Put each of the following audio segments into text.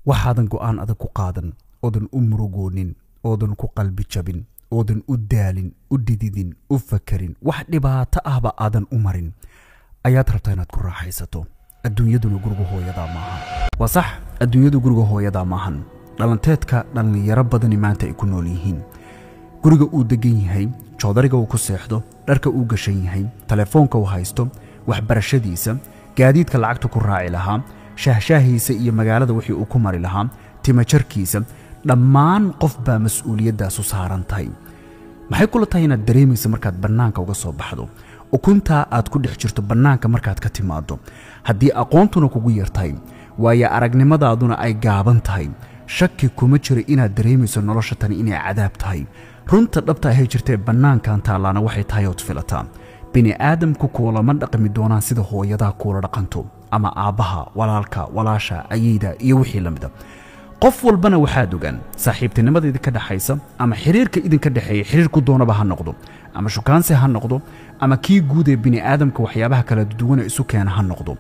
waxaadan go'aan adag ku qaadan oodan u murugoonin oodan ku qalbi jabin oodan u daalin u dididin u fakarin wax dhibaato ahba aadan u marin ayaad rabtaa inaad ku raaxaysato adduunyaduna guriga hooyada maaha waa sax adduunyadu guriga hooyada maahan dhalanteedka dhalinyaro badan maanta ay ku nool yihiin guriga uu degan yahay joodariga uu ku seexdo dharka uu gashan yahay telefoonka uu haysto waxbarashadiisa gaadiidka lacagta ku raaci lahaa shahshaahiisa iyo magaalada wixii uu ku mari lahaa timajarkiisa dhammaan qof baa mas'uuliyadaas u saaran tahay maxay kula tahay inaad dareemayso markaad bannaanka uga soo baxdo ukunta aad ku dhex jirto bannaanka markaad ka timaado haddii aqoontuna kugu yartahay waayo aragnimadaaduna ay gaaban tahay shaki kuma jiro inaad dareemayso nolosha tani inay cadaab tahay runta dhabta ah ee jirtay bannaankan taalaana waxay tahay ood filataa bini aadamku kuulama dhaqmi doonaan sida hooyadaa kuula dhaqanto ama aabbaha walaalka walaasha ayeyda iyo wixii lamida qof walbana waxaad ogaan saaxiibtinimada idinka dhaxaysa ama xiriirka idinka dhaxeeya xiriirku doonaba ha noqdo ama shukaansi ha noqdo ama kii guud ee bini aadamka waxyaabaha kala duwan isu keena ha noqdo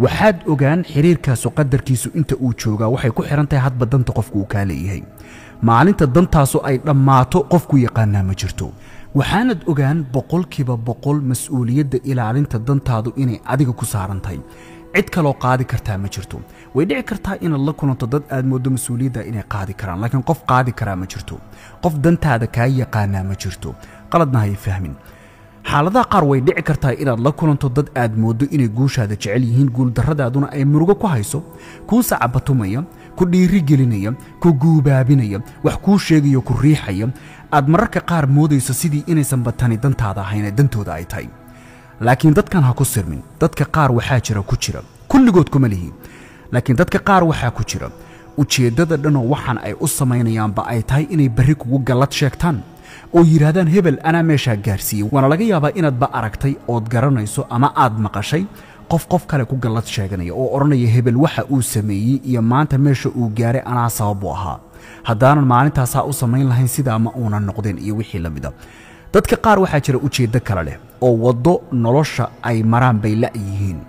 waxaad ogaan xiriirkaas qadarkiisu inta uu joogaa waxay ku xiran tahay hadba danta qofku uu ka leeyahay maalinta dantaasu ay dhammaato qofku yaqaanaa ma jirto waxaanad ogaan boqolkiiba boqol mas'uuliyadda ilaalinta dantaadu inay adiga ku saaran tahay cid kaloo qaadi kartaa ma jirto way dhici kartaa inaad la kulanto dad aad moodo mas'uuliyadda inay qaadi karaan laakiin qof qaadi karaa ma jirto qof dantaada kaa yaqaanaa ma jirto qaladna hay fahmin xaaladaha qaar way dhici kartaa inaad la kulanto dad aad moodo inay guushaada jecel yihiin guuldarradaaduna ay murugo ku hayso kuu sacabatumaya ku dhiirigelinaya ku guubaabinaya wax kuu sheegayo ku riixaya aad mararka qaar moodayso sidii inaysan batani dantaada ahayn ee dantooda ay tahay laakiin dadkan ha ku sirmin dadka qaar waxaa jira ku jira kulligood kuma lihi laakiin dadka qaar waxaa ku jira ujeeddada dhanoo waxaan ay u samaynayaanba ay tahay inay berri kugu gallad sheegtaan oo yiraahdaan hebel anaa meeshaa gaarsiiyey waana laga yaabaa inaadba aragtay ood garanayso ama aad maqashay qof kale ku gallad sheeganaya oo odhanaya hebel waxa uu sameeyey iyo maanta meesha uu gaaray anaa sabab u ahaa haddaanan maalintaasaa u samayn lahayn sidaa ma uunan noqdeen iyo wixii la mida dadka qaar waxaa jira ujeeddo kale leh oo waddo nolosha ay maraan bay la'yihiin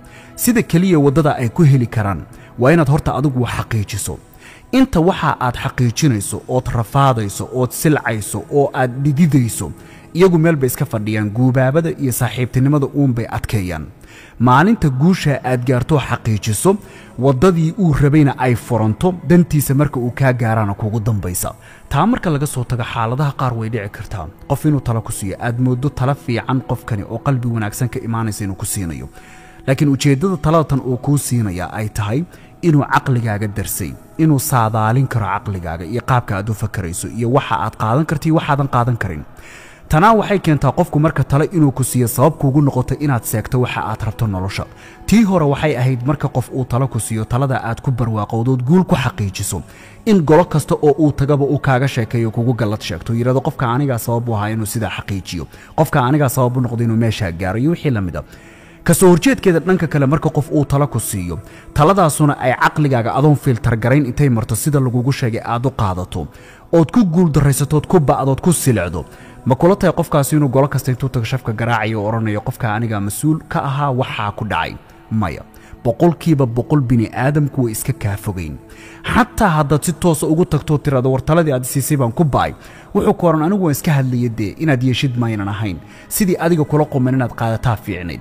sida keliya waddada ay ku heli karaan waa inaad horta adigu xaqiijiso inta waxa aad xaqiijinayso ood rafaadayso ood silcayso oo aad dhididayso iyagu meel bay iska fadhiyaan guubaabada iyo saaxiibtinimada uunbay adkeeyaan maalinta guusha aad gaarto xaqiijiso waddadii uu rabayna ay furanto dantiisa marka uu kaa gaarana kugu dambaysa taa marka laga soo tago xaaladaha qaar way dhici kartaa qof inuu talo ku siiyo aad moodo talo fiican qofkani oo qalbi wanaagsan ka imaanaysa inuu ku siinayo laakiin ujeeddada talatan uu kuu siinaya ay tahay inuu caqligaaga darsay inuu saadaalin karo caqligaaga iyo qaabka aad u fakarayso iyo waxa aad qaadan karto iyo waxaadan qaadan karin tanaa waxay keentaa qofku marka tale inuu ku siiyo sabab kuugu noqoto inaad seegto waxa aad rabto nolosha tii hore waxay ahayd marka qof uu talo ku siiyo talada aad ku barwaaqowdood guul ku xaqiijiso in golo kasta oo uu tagaba uu kaaga sheekeeyo kugu gallad sheegto yiraahdo qofka anigaa sabab u ahaa inuu sidaa xaqiijiyo qofka anigaa sabab u noqdo inuu meeshaa gaaro iyo wixii la mid ah kasoo horjeedkeeda dhanka kale marka qof uu talo ku siiyo taladaasuna ay caqligaaga adoon filtar garayn intay marto sida lagugu sheegay aad u qaadato ood ku guuldarraysatood ku ba'dood ku silicdo ma kula tahay qofkaasi inuu golo kasta intuu tago shafka garaacayo oo odhanayo qofka anigaa mas-uul ka ahaa waxaa ku dhacay maya boqolkiiba boqol bini aadamku way iska kaa fogayn xataa haddaad si toosa ugu tagtoo tiraado war taladii aad siisay baan ku ba'ay wuxuu ku odhan anigu waan iska hadlaya dee inaad yeeshid maynan ahayn sidii adiga kula quman inaad qaadataa fiicnayd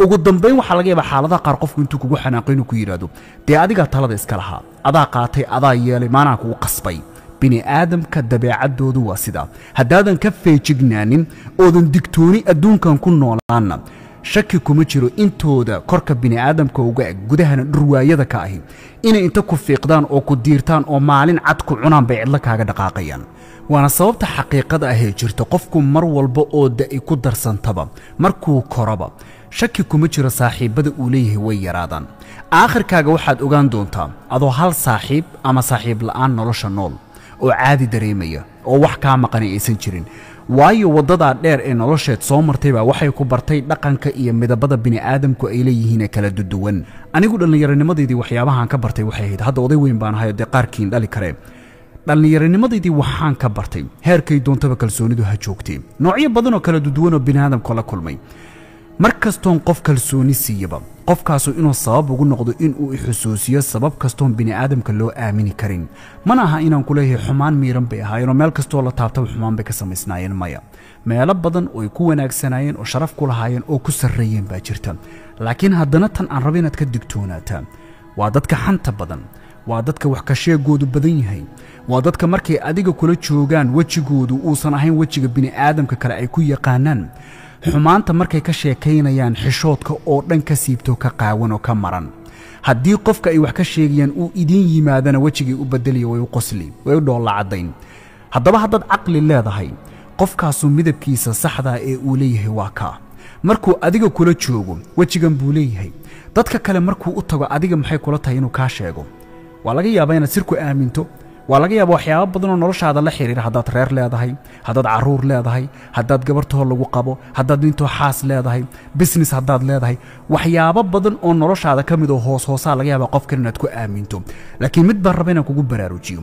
ugu dambayn waxaa laga yaabaa xaaladaha qaar qofku intuu kugu xanaaqo inuu ku yidhaahdo dee adigaa talada iska lahaa adaa qaatay adaa yeelay maanaa kugu qasbay bini aadamka dabeecaddoodu waa sidaa haddaadan ka feejignaanin oodan digtooni adduunkan ku noolaanna shaki kuma jiro intooda korka bini aadamka uga eg gudahana dhurwaayada ka ahi inay inta ku fiiqdaan oo ku diirtaan oo maalin cad ku cunaan bay cidlo kaaga dhaqaaqayaan waana sababta xaqiiqada ahee jirta qofku mar walba oo da'i ku darsantaba markuu koraba shaki kuma jiro saaxiibbada uu leeyahay way yaraadaan aakhirkaaga waxaad ogaan doontaa adoo hal saaxiib ama saaxiib la'aan nolosha nool oo caadi dareemaya oo wax kaa maqani aysan jirin waayo waddadaa dheer ee nolosheed soo martaybaa waxay ku bartay dhaqanka iyo midabada bini aadamku ay leeyihiin ee kala duwan anigu dhallinyaranimadeydii waxyaabahaan ka bartay waxay ahayd hadda oday weyn baan ahayo dee qaarkiin dhali karee dhallinyaranimadeydii waxaan ka bartay heerkay doontaba kalsoonidu ha joogtee noocyo badan oo kala duwan oo bini aadamka la kulmay markastoon qof kalsooni siiyaba qofkaasu inuu sabab ugu noqdo inuu xusuusiyo sabab kastoon bini aadamka loo aamini karin mana aha inaan ku leeyahay xumaan miiran bay ahaayeen meel kastoo la taabtay xumaan bay ka samaysnaayeen maya meelo badan oo ay ku wanaagsanaayeen oo sharaf ku lahaayeen oo ku sarreeyeen baa jirta laakiin haddana tan aan rabin inaad ka digtoonaataa waa dadka xanta badan waa dadka wax ka sheegoodu badan yahay waa dadka markay adiga kula joogaan wajigoodu uusan ahayn wajiga bini aadamka kale ay ku yaqaanaan xumaanta markay ka sheekaynayaan xishoodka oo dhan ka siibto ka qaawan oo ka maran haddii qofka ay wax ka sheegayaan uu idin yimaadana wajigii u bedeliyo way u qosli way u dhoolla cadayn haddaba haddaad caqli leedahay qofkaasu midabkiisa saxda ee uu leeyahay waa ka markuu adiga kula joogo wajigan buu leeyahay dadka kale markuu u tago adiga maxay kula tahay inuu ka sheego waa laga yaabaa inaad sir ku aaminto waa laga yaabaa waxyaabo badan oo noloshaada la xiriira haddaad reer leedahay haddaad caruur leedahay haddaad gabartoo lagu qabo haddaad nintoo xaas leedahay business haddaad leedahay waxyaabo badan oo noloshaada ka mid oo hoosaa laga yaabaa qofkan inaad ku aaminto laakiin mid baan raba inaan kugu baraarujiyo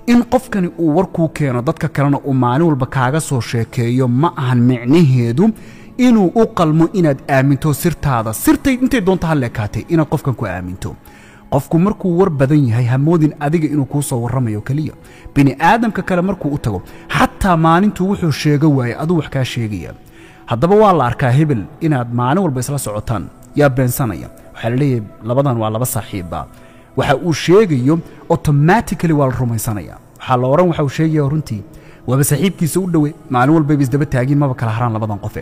in qofkani uu warkuu keeno dadka kalena uu maalin walba kaaga soo sheekeeyo ma ahan micnaheedu inuu u qalmo inaad aaminto sirtaada sirtay intay doonto ha leekaatay inaad qofkan ku aaminto qofku markuu war badan yahay hamoodin adiga inuu kuu soo warramayo kaliya bini aadamka kale markuu u tago xataa maalintuu wuxuu sheego waaye aduu wax kaa sheegaya haddaba waa la arkaa hebel inaad maalin walba isla socotaan yaa beensanaya waxaa la leeyahay labadan waa laba saaxiibba waxa uu sheegayo automatically waa la rumaysanaya waxaa la oran waxa uu sheegaya runtii waaba saaxiibkiisa u dhowe maalin walba isdaba taagin maba kala haraan labadan qofe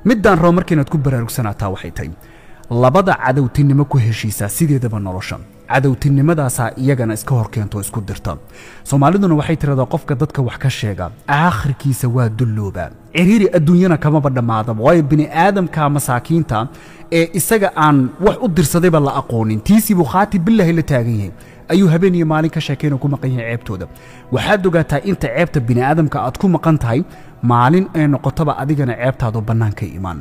midaan rabo markinaad ku baraarugsanataa waxay tahay labada cadowtinimo ku heshiisa sideedaba nolosha cadowtinimadaasaa iyagana iska hor keento isku dirta soomaaliduna waxay tiraahdaa qofka dadka wax ka sheega aakhirkiisa waa dullooba ciriiri adduunyana kamaba dhammaadaba waayo bini aadamka masaakiinta ee isaga aan wax u dirsadayba la aqoonin tiisii buu khaati billaahi la taagan yahay ayuu habeen iyo maalin ka sheekayna ku maqan yahay ceebtooda waxaad ogaataa inta ceebta bini aadamka aad ku maqan tahay maalin ay noqotaba adigana ceebtaadu bannaanka imaan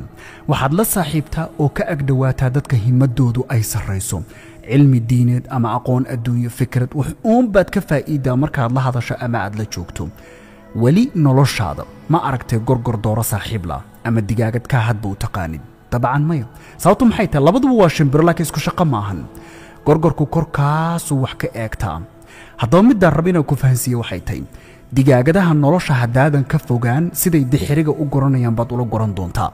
waxaad la saaxiibtaa oo ka agdhawaataa dadka himadoodu ay sarrayso cilmi diineed ama aqoon adduunyo fikrad wax uunbaad ka faa'iidaa markaad la hadasho ama aad la joogto weli noloshaada ma aragtay gorgor dooro saaxiib la ama digaagad kaa hadba u taqaanid dabcan maya sababtu maxay tahay labaduba waa shimbiro laakiin isku shaqo maahan gorgorku korkaasuu wax ka eegtaa haddaba midaan raba inaan ku fahansiiye waxay tahay digaagadaha nolosha haddaadan ka fogaan siday dixiriga u goranayaan baad ula goran doontaa